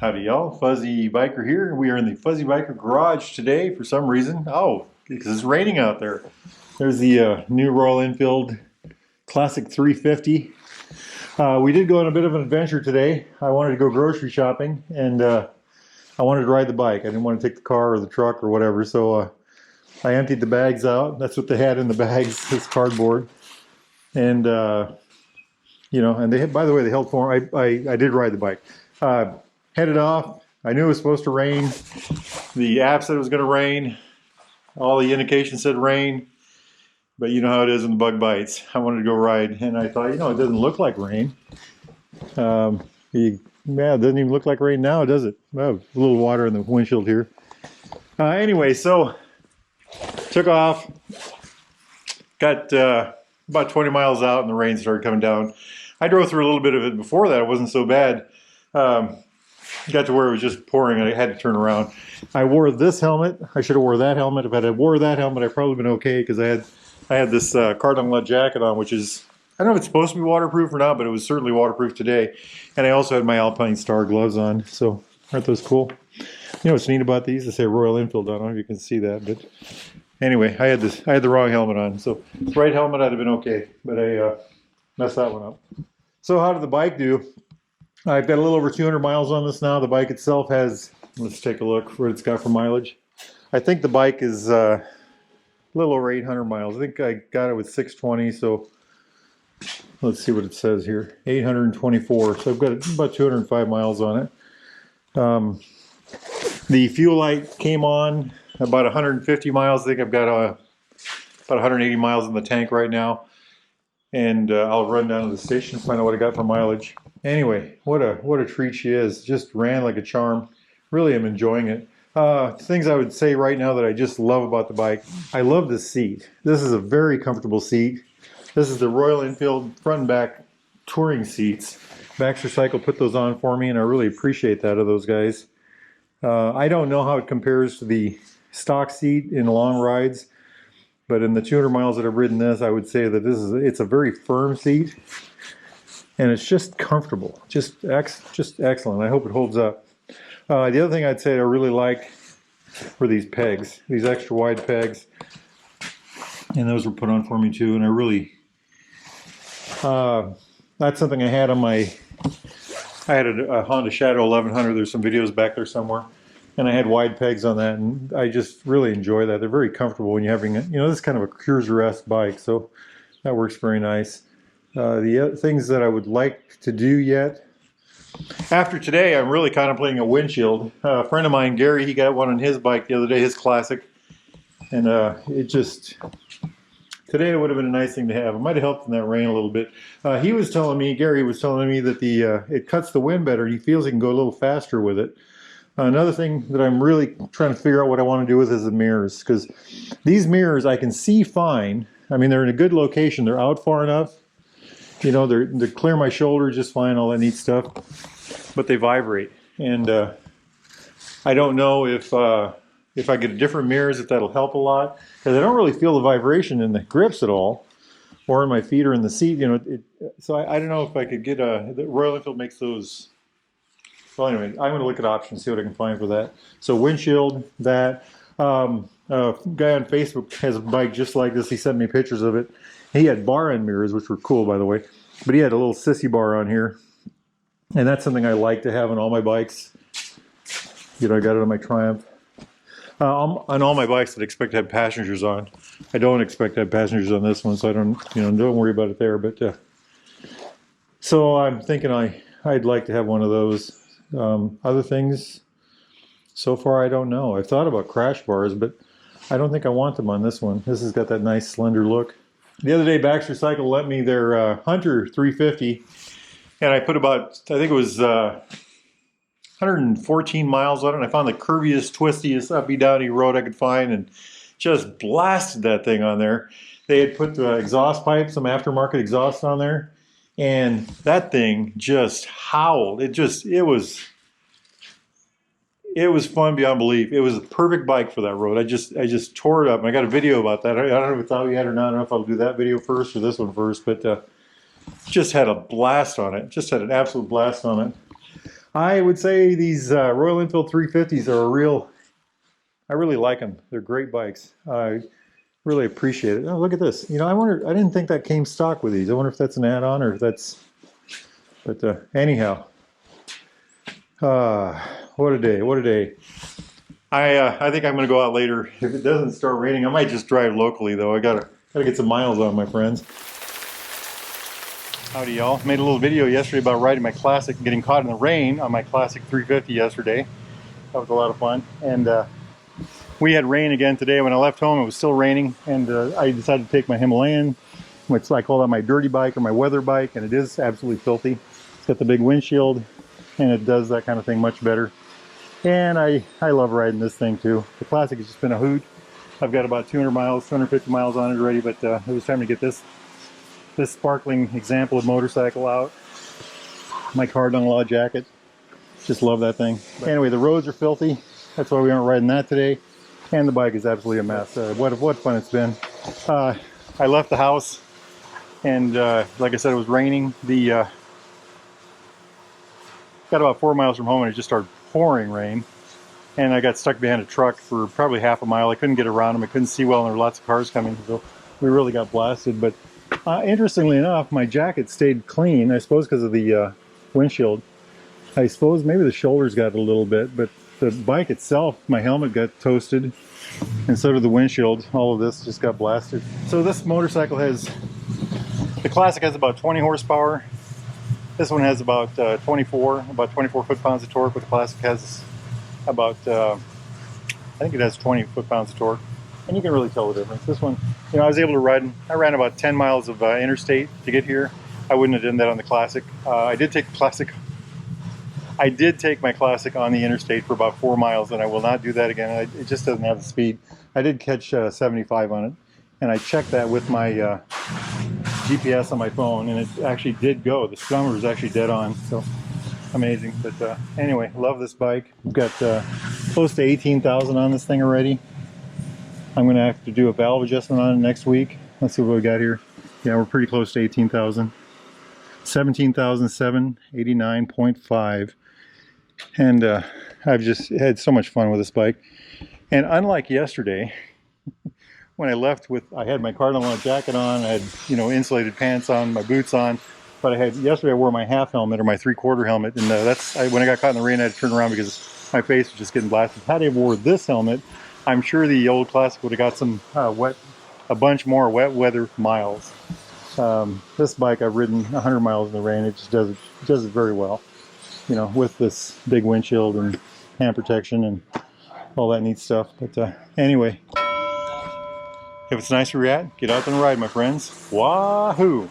Howdy y'all, Fuzzy Biker here. We are in the Fuzzy Biker garage today for some reason. Oh, because it's raining out there. There's the new Royal Enfield Classic 350. We did go on a bit of an adventure today. I wanted to go grocery shopping and I wanted to ride the bike. I didn't want to take the car or the truck or whatever, so I emptied the bags out. That's what they had in the bags, this cardboard. And you know, and they, by the way, they held for me. I did ride the bike. Headed off. I knew it was supposed to rain. The app said it was going to rain. All the indications said rain. But you know how it is when the bug bites. I wanted to go ride, and I thought, you know, it doesn't look like rain. Yeah, it doesn't even look like rain now, does it? Oh, a little water in the windshield here. Anyway, so took off. Got about 20 miles out, and the rain started coming down. I drove through a little bit of it before that. It wasn't so bad. Got to where it was just pouring and I had to turn around. I wore this helmet. I should have wore that helmet. If I had wore that helmet, I'd probably been okay because I had this cardinal lead jacket on, which is, I don't know if it's supposed to be waterproof or not, but it was certainly waterproof today. And I also had my Alpine Star gloves on. So aren't those cool? You know what's neat about these? They say Royal Enfield on them. I don't know if you can see that, but anyway, I had the wrong helmet on. So the right helmet I'd have been okay, but I messed that one up. So how did the bike do? I've got a little over 200 miles on this now. The bike itself has, let's take a look what it's got for mileage. I think the bike is a little over 800 miles. I think I got it with 620, so let's see what it says here. 824, so I've got about 205 miles on it. The fuel light came on about 150 miles. I think I've got about 180 miles in the tank right now. And I'll run down to the station and find out what I got for mileage. Anyway, what a treat she is. Just ran like a charm. Really am enjoying it. Things I would say right now that I just love about the bike. I love the seat. This is a very comfortable seat. This is the Royal Enfield front and back touring seats. Baxter Cycle put those on for me, and I really appreciate that of those guys. I don't know how it compares to the stock seat in long rides. But in the 200 miles that I've ridden this, I would say that it's a very firm seat, and it's just comfortable, just excellent. I hope it holds up. The other thing I'd say I really like were these pegs, these extra wide pegs, and those were put on for me too. And I really, that's something I had on my. I had a Honda Shadow 1100. There's some videos back there somewhere. And I had wide pegs on that, and I just really enjoy that. They're very comfortable when you're having, you know, this is kind of a cruiser-esque bike, so that works very nice. The other things that I would like to do yet, after today, I'm really contemplating a windshield. A friend of mine, Gary, he got one on his bike the other day, his Classic, and it just, today it would have been a nice thing to have. It might have helped in that rain a little bit. He was telling me, Gary was telling me that it cuts the wind better. He feels he can go a little faster with it. Another thing that I'm really trying to figure out what I want to do with is the mirrors, because these mirrors I can see fine. I mean, they're in a good location. They're out far enough. You know, they're clear my shoulders just fine, all that neat stuff. But they vibrate, and I don't know if I get different mirrors, if that'll help a lot, because I don't really feel the vibration in the grips at all, or in my feet or in the seat. You know, so I don't know if I could get the Royal Enfield makes those. Well, anyway, I'm going to look at options, see what I can find for that. So windshield, that. A guy on Facebook has a bike just like this. He sent me pictures of it. He had bar end mirrors, which were cool, by the way. But he had a little sissy bar on here. And that's something I like to have on all my bikes. You know, I got it on my Triumph. On all my bikes that I expect to have passengers on. I don't expect to have passengers on this one, so I don't worry about it there. But so I'm thinking I'd like to have one of those. Other things, so far I don't know. I've thought about crash bars, but I don't think I want them on this one. This has got that nice slender look. The other day, Baxter Cycle lent me their Hunter 350, and I put about, I think it was 114 miles on it. And I found the curviest, twistiest, uppy, downy road I could find, and just blasted that thing on there. They had put the exhaust pipe, some aftermarket exhaust on there. And that thing just howled. It was fun beyond belief. It was a perfect bike for that road. I just tore it up. And I got a video about that. I don't know if it's out yet or not. I don't know if I'll do that video first or this one first, but just had a blast on it. Just had an absolute blast on it. I would say these Royal Enfield 350s are a real, I really like them. They're great bikes. I really appreciate it. Oh, look at this. You know, I didn't think that came stock with these. I wonder if that's an add-on or if that's, but anyhow. What a day, what a day. I think I'm gonna go out later. If it doesn't start raining, I might just drive locally though. I gotta get some miles on, my friends. Howdy y'all. Made a little video yesterday about riding my Classic and getting caught in the rain on my Classic 350 yesterday. That was a lot of fun. And we had rain again today. When I left home, it was still raining, and I decided to take my Himalayan, which I call that my dirty bike or my weather bike, and it is absolutely filthy. It's got the big windshield, and it does that kind of thing much better. And I love riding this thing too. The Classic has just been a hoot. I've got about 200 miles, 250 miles on it already, but it was time to get this sparkling example of motorcycle out. My cardinal law jacket. Just love that thing. But anyway, the roads are filthy. That's why we aren't riding that today. And the bike is absolutely a mess. What fun it's been. I left the house, and like I said, it was raining. Got about 4 miles from home, and it just started pouring rain. And I got stuck behind a truck for probably half a mile. I couldn't get around them. I couldn't see well, and there were lots of cars coming, so we really got blasted. But interestingly enough, my jacket stayed clean, I suppose because of the windshield. I suppose maybe the shoulders got a little bit, but the bike itself, my helmet got toasted, and so did the windshield. All of this just got blasted. So this motorcycle has, the Classic has about 20 horsepower. This one has about 24 foot-pounds of torque, but the Classic has about, I think it has 20 foot-pounds of torque. And you can really tell the difference. This one, you know, I was able to I ran about 10 miles of interstate to get here. I wouldn't have done that on the Classic. I did take my Classic on the interstate for about 4 miles, and I will not do that again. It just doesn't have the speed. I did catch 75 on it, and I checked that with my GPS on my phone, and it actually did go. The speedometer was actually dead on, so amazing. But anyway, love this bike. We've got close to 18,000 on this thing already. I'm going to have to do a valve adjustment on it next week. Let's see what we got here. Yeah, we're pretty close to 18,000. 17,789.5. And I've just had so much fun with this bike. And unlike yesterday, when I left I had my cardinal law jacket on, I had, you know, insulated pants on, my boots on, but yesterday I wore my half helmet or my 3/4 helmet, and when I got caught in the rain, I had to turn around because my face was just getting blasted. Had I wore this helmet, I'm sure the old Classic would have got some a bunch more wet weather miles. This bike I've ridden 100 miles in the rain. It just does it very well, you know, with this big windshield and hand protection and all that neat stuff. But anyway, if it's nice where you're at, get out there and ride, my friends. Wahoo!